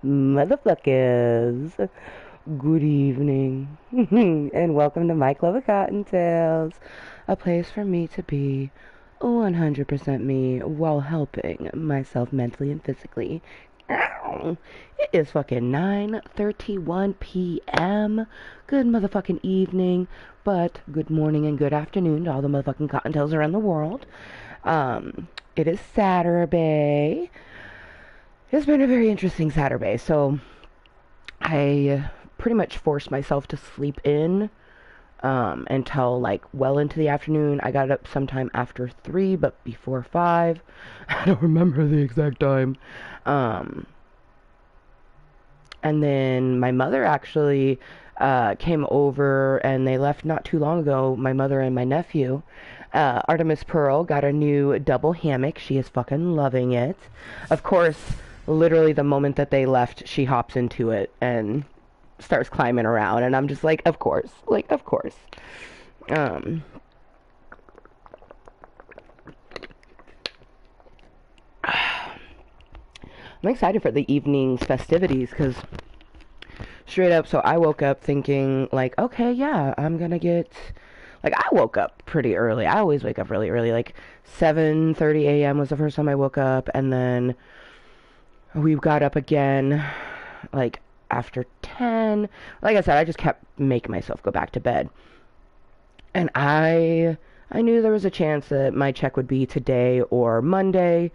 Motherfuckers. Good evening. And welcome to my club of Cottontales, a place for me to be 100% me while helping myself mentally and physically. Ow. It is fucking 9:31 p.m. Good motherfucking evening, but good morning and good afternoon to all the motherfucking Cottontails around the world. It is Saturday. It's been a very interesting Saturday, so I pretty much forced myself to sleep in until like well into the afternoon. I got up sometime after 3, but before 5. I don't remember the exact time. Um, and then my mother actually came over and they left not too long ago. My mother and my nephew. Artemis Pearl got a new double hammock. She is fucking loving it. Of course, literally the moment that they left, she hops into it and starts climbing around, and I'm just like, of course. Um, I'm excited for the evening's festivities because straight up, so I woke up thinking like, okay, yeah, I'm gonna get. Like I woke up pretty early. I always wake up really early. Like 7:30 a.m. was the first time I woke up, and then we got up again like after 10. Like I said, I just kept making myself go back to bed. And I knew there was a chance that my check would be today or Monday.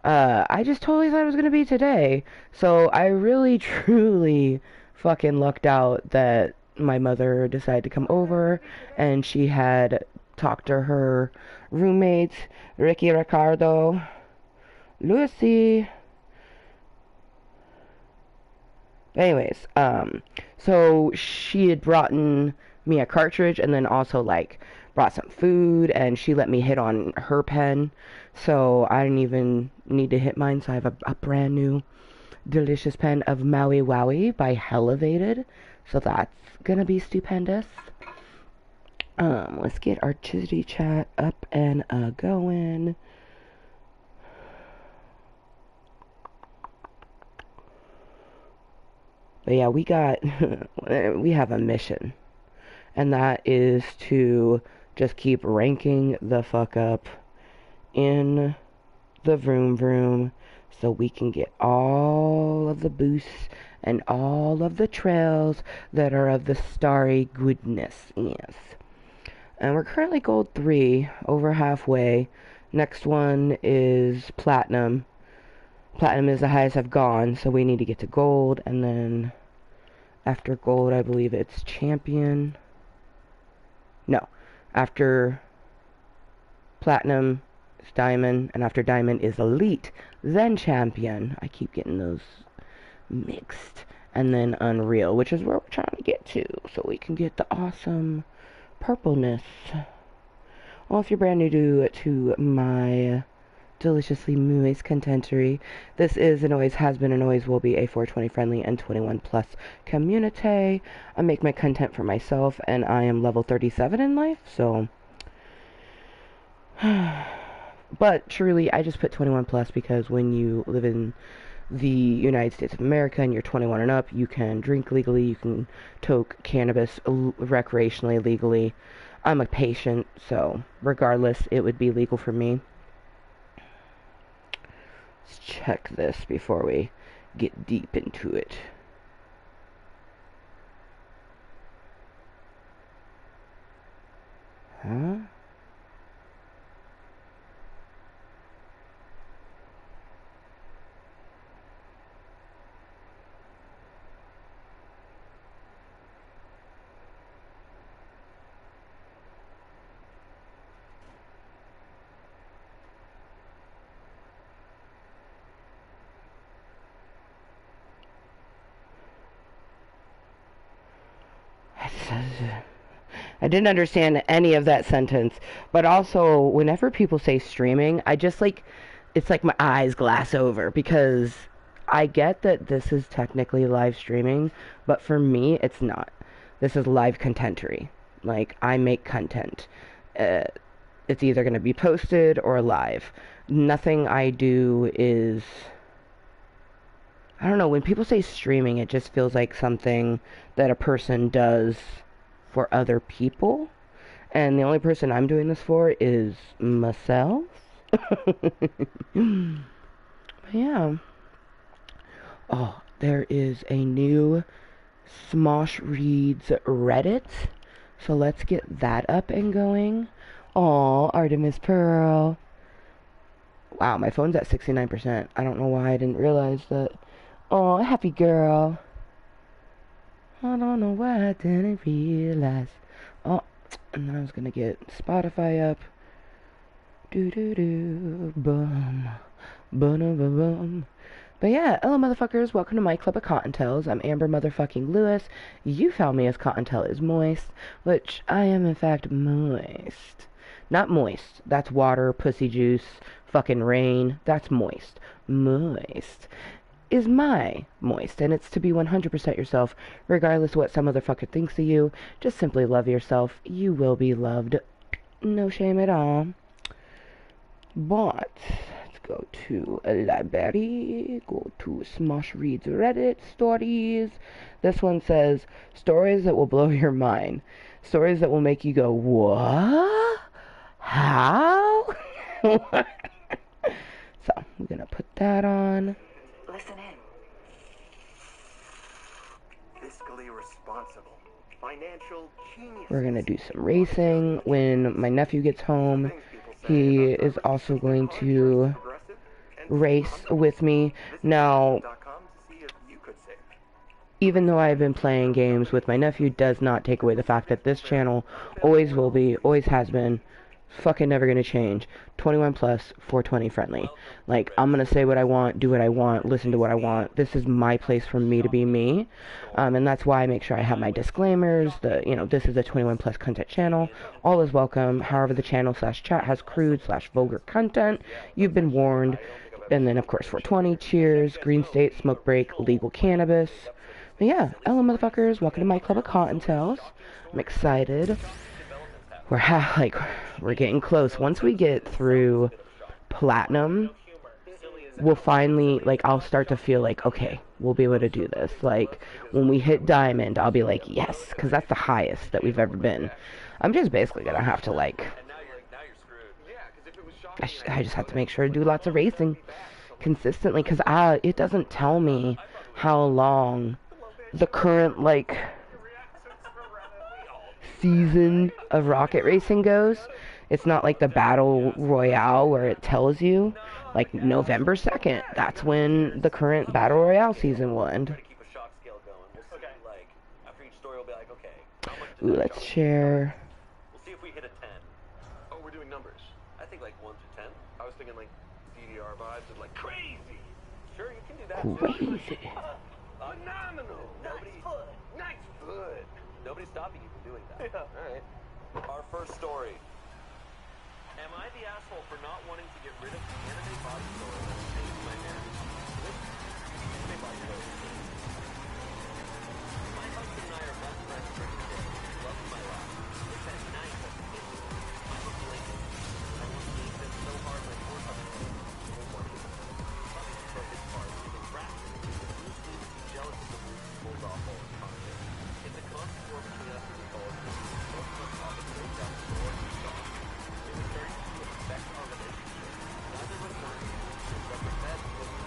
I just totally thought it was going to be today. So I really truly fucking lucked out that my mother decided to come over and she had talked to her roommates, Ricky, Ricardo, Lucy. Anyways, so she had brought in me a cartridge and then also like brought some food and she let me hit on her pen. So I didn't even need to hit mine. So I have a brand new delicious pen of Maui Wowie by Elevated. So that's gonna be stupendous. Let's get our chitty chat up and going. But yeah, we have a mission. And that is to just keep ranking the fuck up in the vroom vroom so we can get all of the boosts and all of the trails that are of the starry goodness. Yes. And we're currently gold 3, over halfway. Next one is platinum. Platinum is the highest I've gone, so we need to get to gold, and then after gold I believe it's champion. No. After platinum is diamond, and after diamond is elite, then champion. I keep getting those mixed. And then unreal, which is where we're trying to get to, so we can get the awesome purpleness. Well, if you're brand new to my deliciously moist contentery, this is and always has been and always will be a 420 friendly and 21 plus community. I make my content for myself, and I am level 37 in life, so but truly I just put 21 plus because when you live in the United States of America and you're 21 and up, you can drink legally, you can toke cannabis recreationally legally. I'm a patient, so regardless, it would be legal for me. Let's check this before we get deep into it. Huh? I didn't understand any of that sentence, but also whenever people say streaming, I just like it's like my eyes glass over because I get that this is technically live streaming, but for me it's not. This is live contentery. Like I make content. Uh, it's either going to be posted or live. Nothing I do is I don't know, when people say streaming, it just feels like something that a person does for other people. And the only person I'm doing this for is myself. Yeah. Oh, there is a new Smosh Reads Reddit. So let's get that up and going. Oh, Artemis Pearl. Wow, my phone's at 69%. I don't know why I didn't realize that. Oh, happy girl. I don't know why I didn't realize. Oh, and then I was gonna get Spotify up. Do bum, bum bum bum. But yeah, hello motherfuckers, welcome to my club of Kottontales. I'm Amber motherfucking Lewis. You found me as Kottontale is moist, which I am in fact moist. Not moist. That's water, pussy juice, fucking rain. That's moist. Moist is my moist, and it's to be 100% yourself, regardless of what some motherfucker thinks of you. Just simply love yourself. You will be loved. No shame at all. But let's go to a library, go to Smosh Reads Reddit stories. This one says, stories that will blow your mind. Stories that will make you go, what? How? So, I'm gonna put that on. Listen in. Fiscally responsible. Financial genius. We're gonna do some racing. When my nephew gets home, he is also going to race with me. Now, even though I've been playing games with my nephew, does not take away the fact that this channel always will be, always has been, fucking never gonna change. 21 plus, 420 friendly. Like, I'm gonna say what I want, do what I want, listen to what I want. This is my place for me to be me. And that's why I make sure I have my disclaimers. This is a 21 plus content channel. All is welcome. However, the channel / chat has crude / vulgar content. You've been warned. And then, of course, 420, cheers, green state, smoke break, legal cannabis. But yeah, hello motherfuckers, welcome to my club of Kottontales. I'm excited. We're getting close. Once we get through platinum, we'll finally, I'll start to feel like, okay, we'll be able to do this. Like, when we hit diamond, I'll be like, yes, because that's the highest that we've ever been. I'm just basically gonna have to, I just have to make sure to do lots of racing consistently, because it doesn't tell me how long the current, season of rocket racing goes. It's not like the battle royale where it tells you, like, November 2nd, that's when the current battle royale season will end. Ooh, let's share. We'll see if we hit a 10. Oh, we're doing numbers. I think 1 through 10. I was thinking DDR vibes of crazy. Sure, you can do that. Crazy. Phenomenal. Nice foot. Nobody's stopping you from doing that. Yeah. All right. Our first story. Am I the asshole for not wanting to get rid of the anime body store that changed my marriage? This anime body store. My husband and I are best friends during the day. He loves my life. It's at night that he gets me. I'm a blanket. I want to eat them so hard my poor husband won't want to. Probably for his part, he's a rat. He seems to be jealous of the moves he pulls off all the time. It's a constant war between us as adults. Both of us often break down the door and stop. It was starting to affect our relationship. Neither of us wanted to sleep in a separate bed because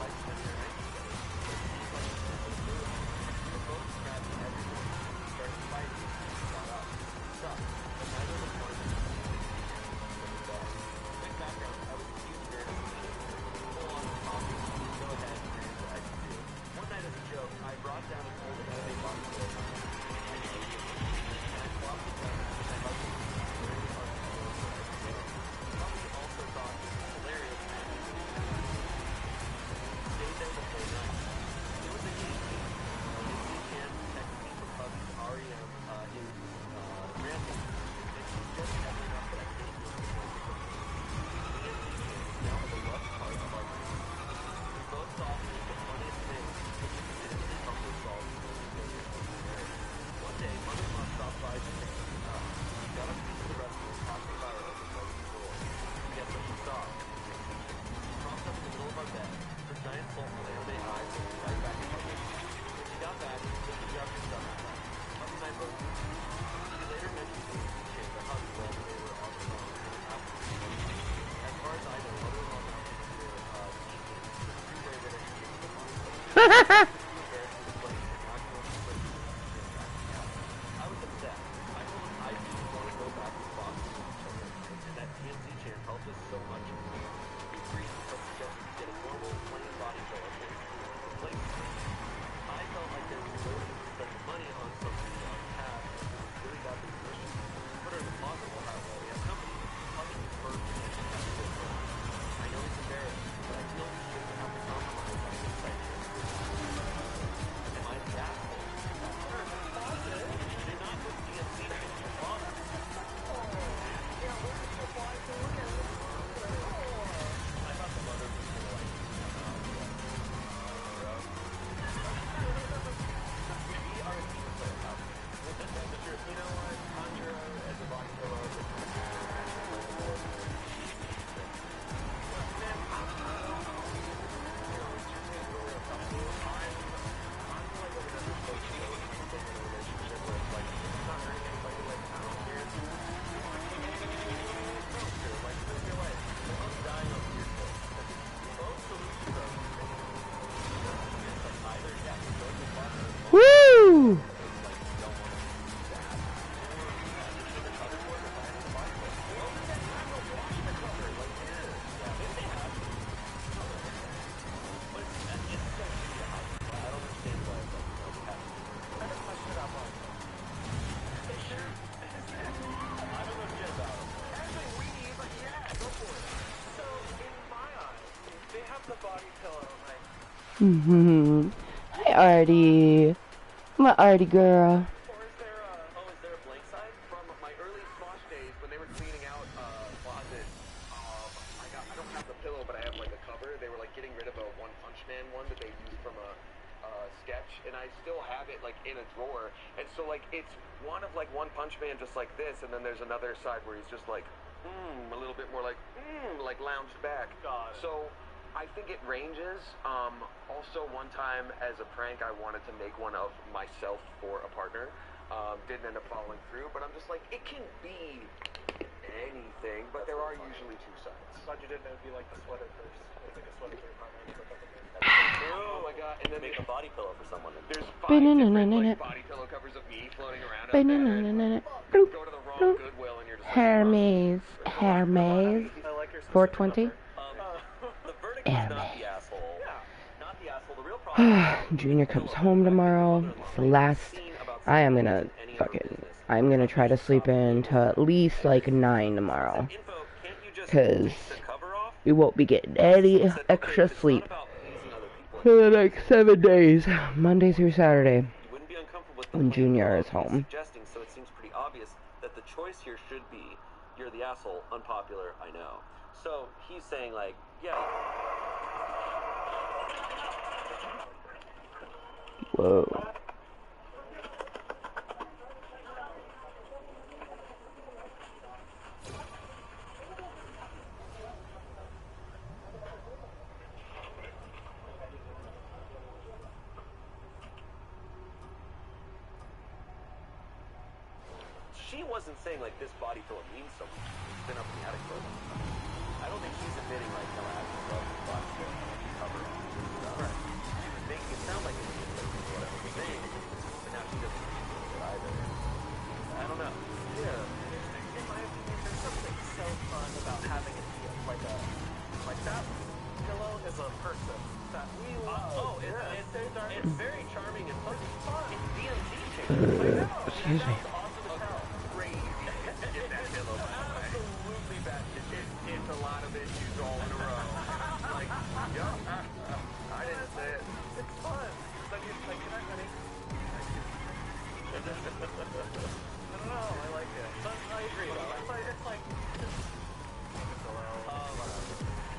I was upset. I told him I didn't want to go back to boxing with children, and that TMZ chair helped us so much. We agreed to just get a normal, plain body pillow case to replace it. I felt like there was no need to spend money on something we already had, and it was really bad for the mission. Put her in the closet while we have company. Hugging his bird and she has to go first. I know he's embarrassed, but I feel he shouldn't have to compromise on his side here. Am I the asshole? Did not put DMC in your father. I thought the mother was gonna like, we are a team player house. You know what? Conjure as a body pillow. Woo! Hi, Artie. My Artie girl. Is there a blank side? From my early Slosh days when they were cleaning out closet, I don't have the pillow, but I have like a cover. They were like getting rid of a One Punch Man one that they used from a sketch, and I still have it like in a drawer. And so like it's one of like One Punch Man just like this, and then there's another side where he's just like, a little bit more like lounged back. So I think it ranges. Also, one time as a prank, I wanted to make one of myself for a partner. Didn't end up following through, but I'm just like, it can be anything, but there are usually two sides. Thought you didn't. It would be like the sweater first. It's like a sweater for your partner. Oh my god! And then Make a body pillow for someone. there's 5 different like, body pillow covers of me floating around out there. Go to the wrong Goodwill and you're just Hermes. Hermes. I like your 420. The verdict is not the asshole. Not the asshole. The real problem Junior comes home tomorrow. It's the last. I'm gonna try to sleep in to at least like 9 tomorrow. Because we won't be getting any extra sleep for the next 7 days. Monday through Saturday. When Junior is home. So it seems pretty obvious that the choice here should be, you're the asshole, unpopular, I know. So he's saying like, yeah. Whoa. She wasn't saying like this body pillow means so much. She's been up in the attic for a long time. I don't think she's admitting like, no, I actually love this body pillow. Cover all this stuff. Right. She was making it sound like it was just like whatever was saying, but now she doesn't agree with it either. I don't know. Yeah. In my opinion, there's something so fun about having it be like that pillow is a person that we love. it's very charming and fun. It's DMZ chair. Excuse me. Absolutely batshit. It's a lot of issues all in a row. Like, yup. I didn't say it. It's fun. It's like you're like, good night, honey. I don't know. I like it. But I agree. It's like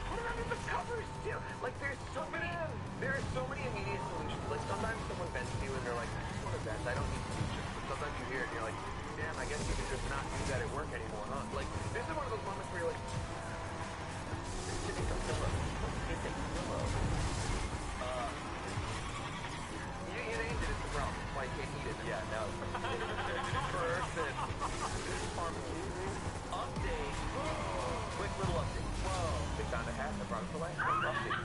What about the covers too? Like, there are so many immediate solutions. Like, sometimes someone vents to you and they're like, I just want to vent. I don't need solutions. But sometimes you hear it and you're like, damn, I guess you can just not do that at work anymore, huh? Like, this is one of those moments where you're like, it's a pillow. It's a pillow. You named it, it's the problem. That's why you can't eat it. Yeah, no. Person. Update. Quick little update. Whoa. They found a hat that brought it to life. Update.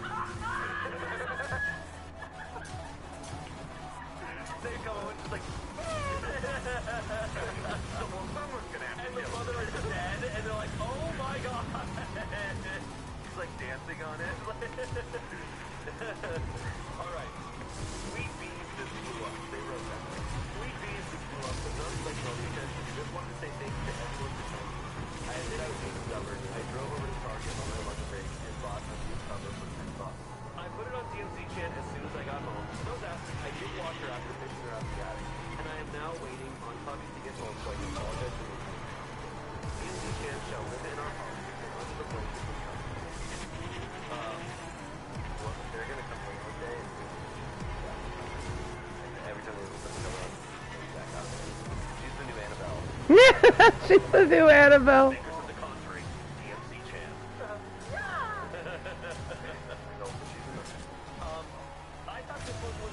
Alright. Sweet bees just blew up. They wrote that. Sweet bees just blew up, but none like no attention. I just wanted to say thanks to everyone for telling me. I admit I was being stubborn. I drove over to Target on my lunch break and bought a new cover for $10. I put it on TMZ Chan as soon as I got home. No asking, I did watch her after fishing her out the attic, and I am now waiting on Puppy to get home so I can apologize for this. TMZ Chan shall live in our home under the blanket with Puppy. Well, they're gonna come home one day and every time they listen to us, back out there. She's the new Annabelle. She's the new Annabelle. Makers of the Conjuring, TMZ Chan. No, but she's in the... I thought this one was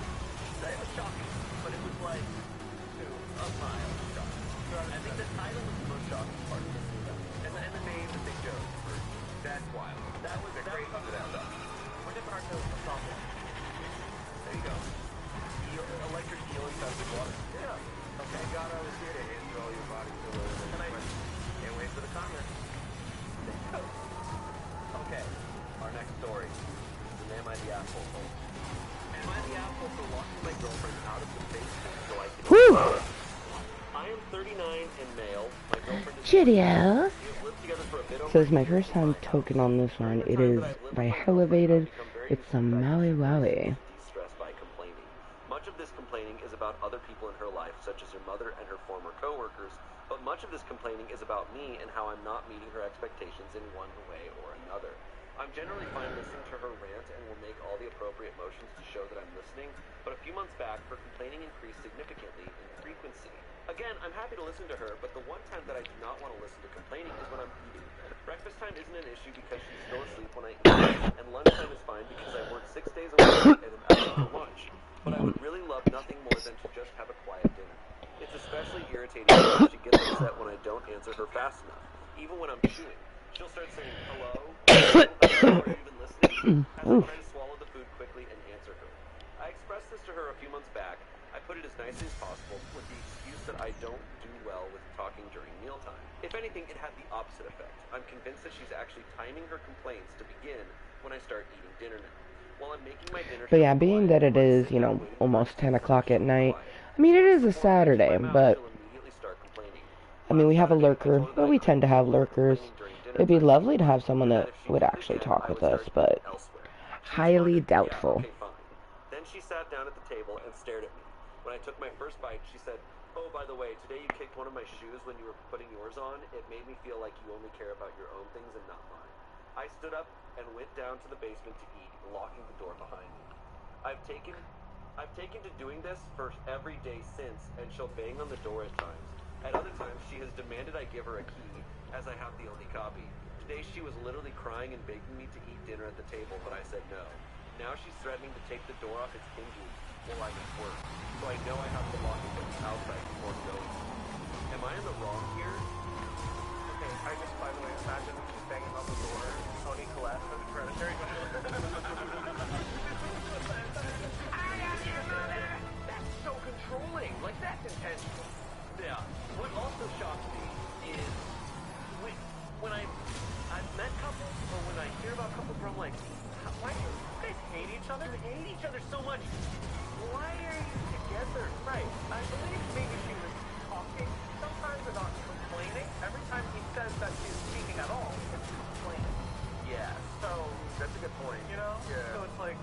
shocking, but it was like a mild shocking. I think the title was the most shocking part of this movie. And the name that they chose for That's Wild. That was crazy to that stuff. We're different art to stop it. There you go. Electric eel inside the water. Yeah. Okay, God, I was here to answer all your body filler. And I can't wait for the comments. Okay, our next story. Am I the asshole? Am I the asshole for locking my girlfriend out of the basement so I can... Whew. I am 39 and male. My girlfriend is... Cheerios. We have lived together for a bit over... So it's my first time token on this one. It is by Elevated. It's some Maui Wowie. ...de-stressed by complaining. Much of this complaining is about other people in her life, such as her mother and her former co-workers, but much of this complaining is about me and how I'm not meeting her expectations in one way or another. I'm generally fine listening to her rant and will make all the appropriate motions to show that I'm listening, but a few months back, her complaining increased significantly in frequency. Again, I'm happy to listen to her, but the one time that I do not want to listen to complaining is when I'm eating. Breakfast time isn't an issue because she's still asleep when I eat, and lunchtime is fine because I work 6 days a week and am out for lunch. But I would really love nothing more than to just have a quiet dinner. It's especially irritating because she gets upset when I don't answer her fast enough, even when I'm chewing. She'll start saying, hello, hello, are you even listening? As I try to swallow the food quickly and answer her. I expressed this to her a few months back. I put it as nicely as possible with the excuse that I don't do well with talking during mealtime. If anything, it had the opposite effect. I'm convinced that she's actually timing her complaints to begin when I start eating dinner now. While I'm making my dinner... But yeah, being that it is, you know, almost 10 o'clock at night, I mean, it is a Saturday, but, I mean, we have a lurker, but we tend to have lurkers. It'd be lovely to have someone that would actually talk with us, but highly doubtful. Yeah, okay, fine. Then she sat down at the table and stared at me. When I took my first bite, she said, oh, by the way, today you kicked one of my shoes when you were putting yours on. It made me feel like you only care about your own things and not mine. I stood up and went down to the basement to eat, locking the door behind me. I've taken to doing this for every day since, and she'll bang on the door at times. At other times, she has demanded I give her a key, as I have the only copy. Today, she was literally crying and begging me to eat dinner at the table, but I said no. Now she's threatening to take the door off its hinges while I'm at work, so I know I have to lock it from the outside before going. Am I in the wrong here? Okay, I just, by the way, imagine she's banging on the door. Tony Collette from Hereditary. That's so controlling. Like, that's intentional. Yeah. What also shocks me is when I've met couples, or when I hear about couples where I'm like, why do you guys hate each other? They hate each other so much. Why are you together? Right. I believe maybe she was talking sometimes about complaining. Every time he says that she's speaking at all, it's complaining. Yeah. So that's a good point. You know? Yeah. So it's like,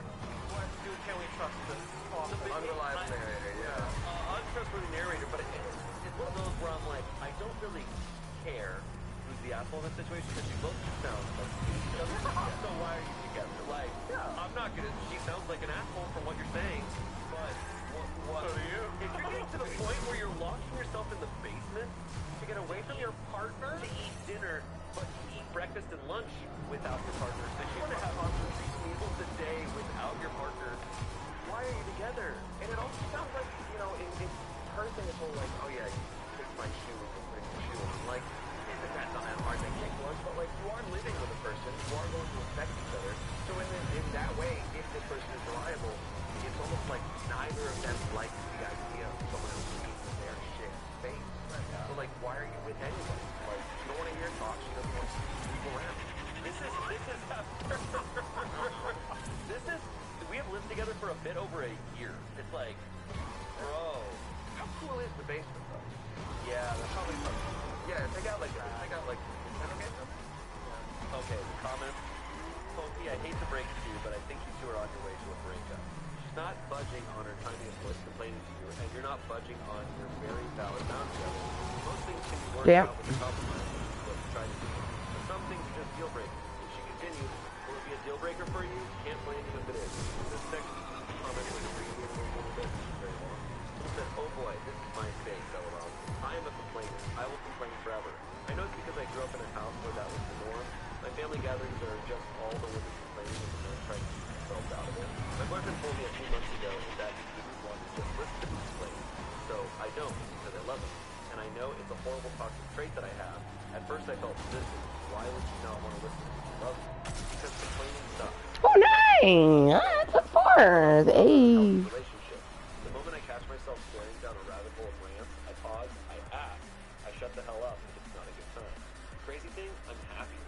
what dude can we trust this author? Unreliable narrator, yeah. Untrustworthy narrator, but it's one of those where I'm like, I don't really care who's the asshole in this situation, because you both sound like each other. So why are you together? Like, I'm not gonna, she sounds like an asshole from what you're saying, but what? So do you. If you're getting to the point where you're locking yourself in the basement to get away from your partner to eat dinner, but to eat breakfast and lunch without your partner, so you want to have 3 meals a day without your partner, why are you together? And it also sounds like, you know, in her thing is whole like, oh yeah, you kicked my shoe and you're putting your shoe on. Like, that's not that hard to kick once, but like, you are living with a person, you are going to affect each other. So in that way, if this person is reliable, it's almost like neither of them like the idea of someone else being in their shared space. So like, why are you with anybody? Like, you don't want to hear talk, she doesn't want to move around. We have lived a year. It's like, bro. How cool is the basement though? Yeah, that's probably Yeah, take out like Nintendo games. okay. The comments. Pokey, I hate to break it to you, but I think you two are on your way to a breakup. She's not budging on her tiniest voice complaining to you, and you're not budging on your very valid boundary level. Most things can be worked Damn. out with a compromise, which is what you try to do. But some things are just deal breakers. If she continues, will it be a deal breaker for you? Can't blame you if it is. This next comment was abbreviated a little bit. It's very long. It said, oh boy, this is my mistake, LOL. I am a complainer. I will complain forever. I know it's because I grew up in a house where that was the norm. My family gatherings are just all the women complaining and the men trying to keep themselves out of it. My boyfriend told me a few months ago that he didn't want to just listen to me complain. So I don't, because I love him. And I know it's a horrible toxic trait that I have. At first I felt resistant. Why would you not want to listen to me? Love me. Because complaining sucks. Oh, nice! That's a fourth. Hey. Relationship. The moment I catch myself staring down a rabbit hole of rants, I pause, I ask, I shut the hell up if it's not a good time. Crazy thing, I'm happy.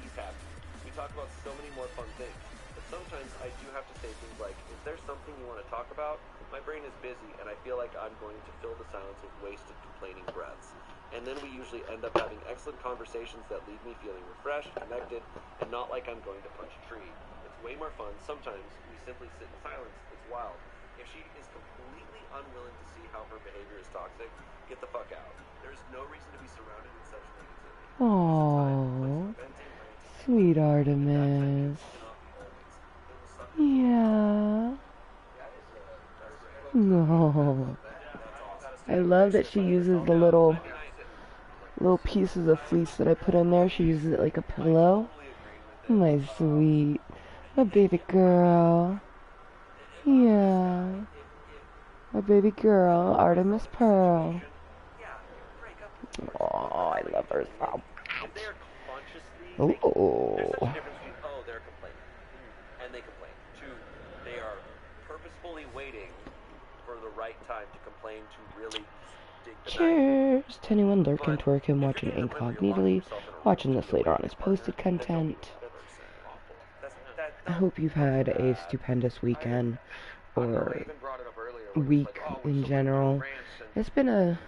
He's happy. We talk about so many more fun things. But sometimes I do have to say things like, is there something you want to talk about? My brain is busy and I feel like I'm going to fill the silence with wasted complaining breaths. And then we usually end up having excellent conversations that leave me feeling refreshed, connected, and not like I'm going to punch a tree. It's way more fun. Sometimes we simply sit in silence. It's wild. If she is completely unwilling to see how her behavior is toxic, get the fuck out. There's no reason to be surrounded in such negativity. Aww. Sweet Artemis. Yeah. No. I love that she uses the little pieces of fleece that I put in there. She uses it like a pillow. My sweet. My baby girl. Yeah. My baby girl, Artemis Pearl. Oh, I love her so If they are consciously much. there's such a Oh. difference between, oh, they're complaining, and they complain. Two, they are purposefully waiting for the right time to complain to really dig the knife. Cheers to anyone lurking, But twerking, if watching you're getting to the point where you're incognitally, locking yourself in a room watching to this be away later on from as your partner, posted then don't content. be awful. I hope you've had a stupendous weekend or even brought it up earlier. When week it's like, oh, we're in so general. rants and, It's been a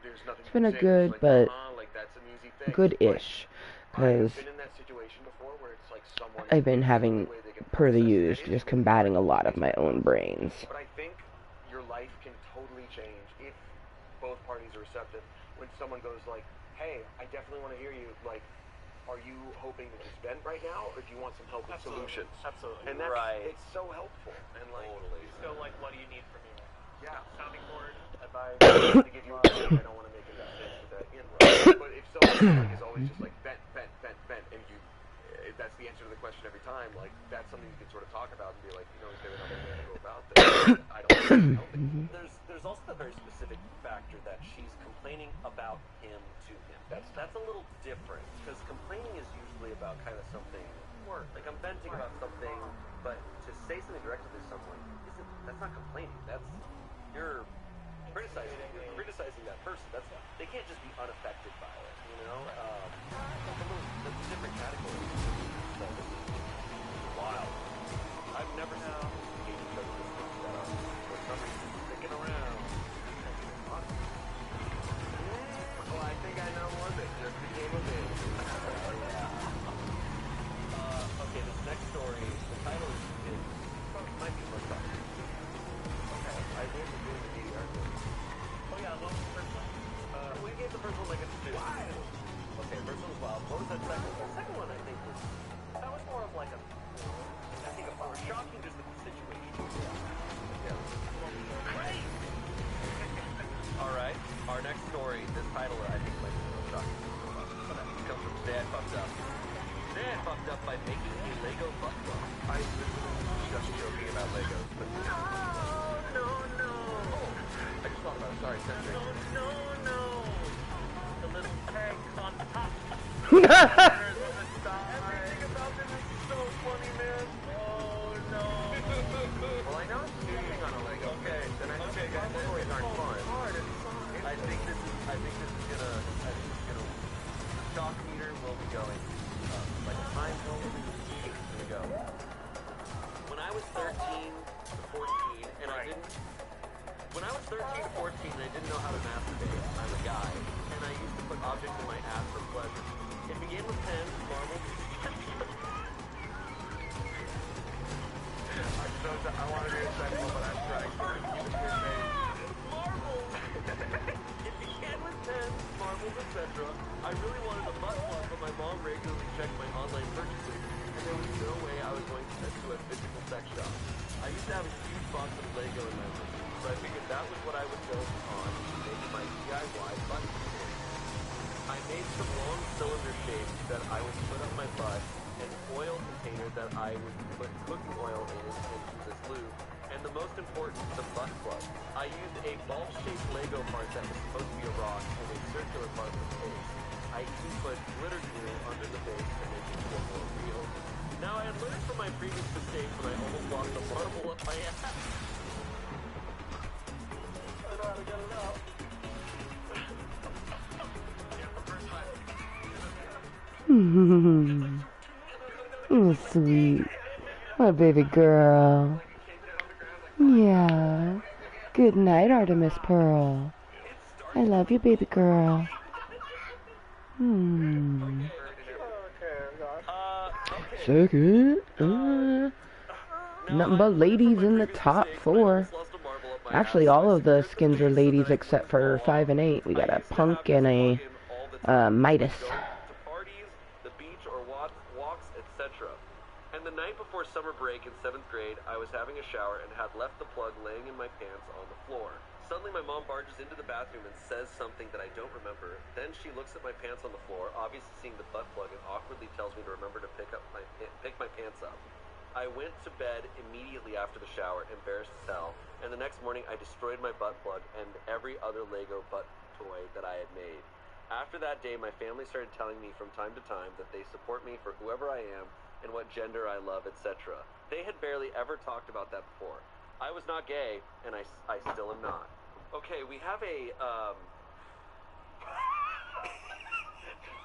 there's nothing it's to been a say. good It's like, but like that's an easy fix. good-ish, But I have because been in that situation before where it's like someone I've been the having, only way they can per the process it use, is just with combating a the lot of my own brains. But I think your life can totally change if both parties are receptive. When someone goes like, hey, I definitely want to hear you, like, are you hoping to just vent right now, or do you want some help with solutions? Absolutely. And that's, Right. it's so helpful. And like, Totally. So, like, what do you need from me? yeah. Sounding board, Advice, I don't want to give you I don't want to make it that fits with that in, right? But if someone is always just like vent, and you, that's the answer to the question every time, like, that's something you can sort of talk about and be like, you know, is there another way to go about this? I don't know. There's also the very specific factor that she's complaining about him to him. That's a little different, because complaining is usually about kind of something more like I'm venting about something, but to say something directly to someone that's not complaining. You're criticizing that person. They can't just be unaffected by it, you know? That's a different category. So this is wild. I've never seen each other this much that are for some reason sticking around. Well, I think I know one that just became a big. Okay, this next story, the title is might be first off. Okay, I think we're doing the DDR thing. oh yeah, what was the first one? We gave the first one like a 2. Okay, first one was wild. What was that second one? The second one I think was more of like a, I think a more shocking just the situation. Yeah. Great! Alright, our next story, this title I think might be a little shocking. It comes from Dad Fucked Up. Dad fucked up by making a Lego butt plug. I was just joking about Legos, but No. I just thought about it. Sorry, censoring. No. The little tag on top. Everything about this is so funny, man. Oh no. Well, I know I'm cheating on a Lego. Okay, then I think that toys aren't fun. I think this is gonna the shock meter will be going like a time zone. Here we go. When I was 13 to 14, When I was 13 to 14, I didn't know how to masturbate. I'm a guy, and I used to put objects in my ass for pleasure. It began with pens, marbles. I want to be a sexual, but I'm trying to keep it Marbles! It began with pens, marbles, etc. I really wanted a butt plug, but my mom regularly checked my online purchases, and there was no way I was going to head to a physical sex shop. I used to have a huge box of Lego in my room, so I figured that was what I would go on to make my DIY butt plug. I made some long cylinder shapes that I would put on my butt, an oil container that I would put cooking oil in into this lube, and the most important, the butt plug. I used a ball-shaped Lego part that was supposed to be a rock and a circular part with a base. I even put glitter glue under the base to make it feel more real. Now, I had learned from my previous mistakes when I almost lost a marble up my ass. I know how to get it out. Oh, sweet. My baby girl. Yeah. Good night, Artemis Pearl. I love you, baby girl. Second. Nothing but ladies in the top 4. Actually, all of the skins are ladies except for 5 and 8. We got a punk and a Midas. To parties, the beach, or walks, etc. And the night before summer break in 7th grade, I was having a shower and had left the plug laying in my pants on the floor. Suddenly, my mom barges into the bathroom and says something that I don't remember. Then she looks at my pants on the floor, obviously seeing the butt plug, and awkwardly tells me to remember to pick my pants up. I went to bed immediately after the shower, embarrassed as hell, and the next morning I destroyed my butt plug and every other Lego butt toy that I had made. After that day, my family started telling me from time to time that they support me for whoever I am and what gender I love, etc. They had barely ever talked about that before. I was not gay, and I still am not. Okay, we have a,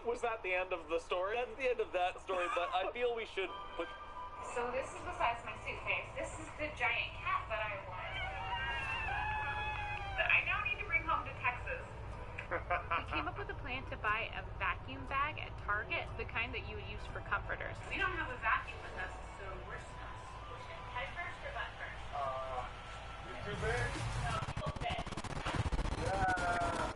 Was that the end of the story? That's the end of that story, but I feel we should put... So this is the size of my suitcase. This is the giant cat that I want. That I now need to bring home to Texas. We came up with a plan to buy a vacuum bag at Target, the kind that you would use for comforters. We don't have a vacuum with us, so we're stuck. Head first or butt first? It's too big. No, people fit. Yeah.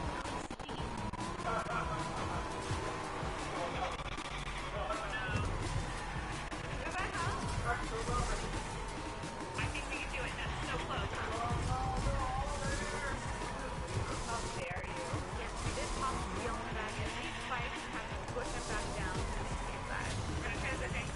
I think we can do it. That's so close. How dare you? Yes, we did pop the wheel in the bag at least twice and have to push him back down to the inside. We're gonna try this, I think.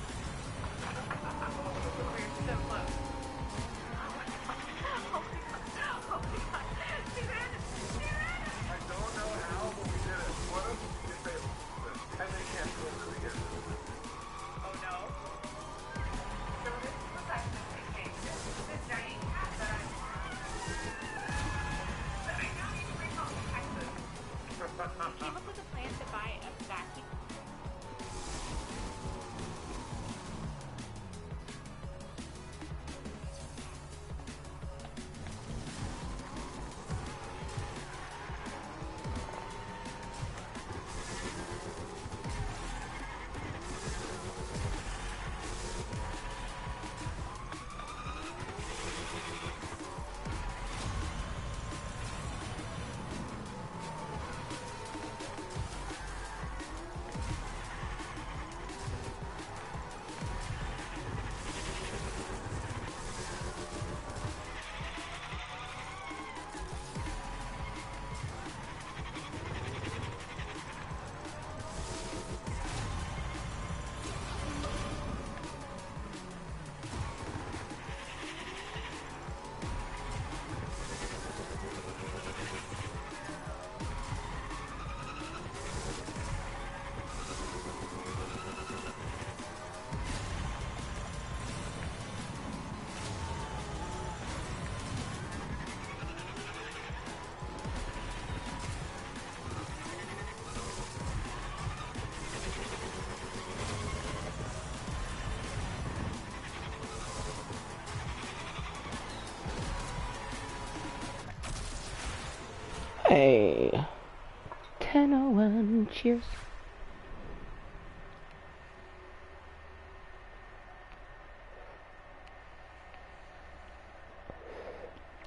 10:01. Cheers.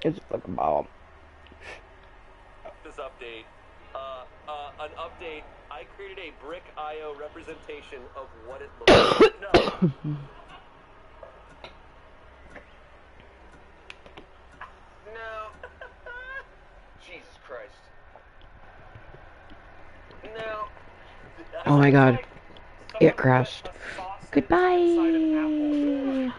It's a fucking bomb. This update. An update. I created a brick IO representation of what it looks like. No. No. Jesus Christ. No. Oh my god. It crashed. Goodbye.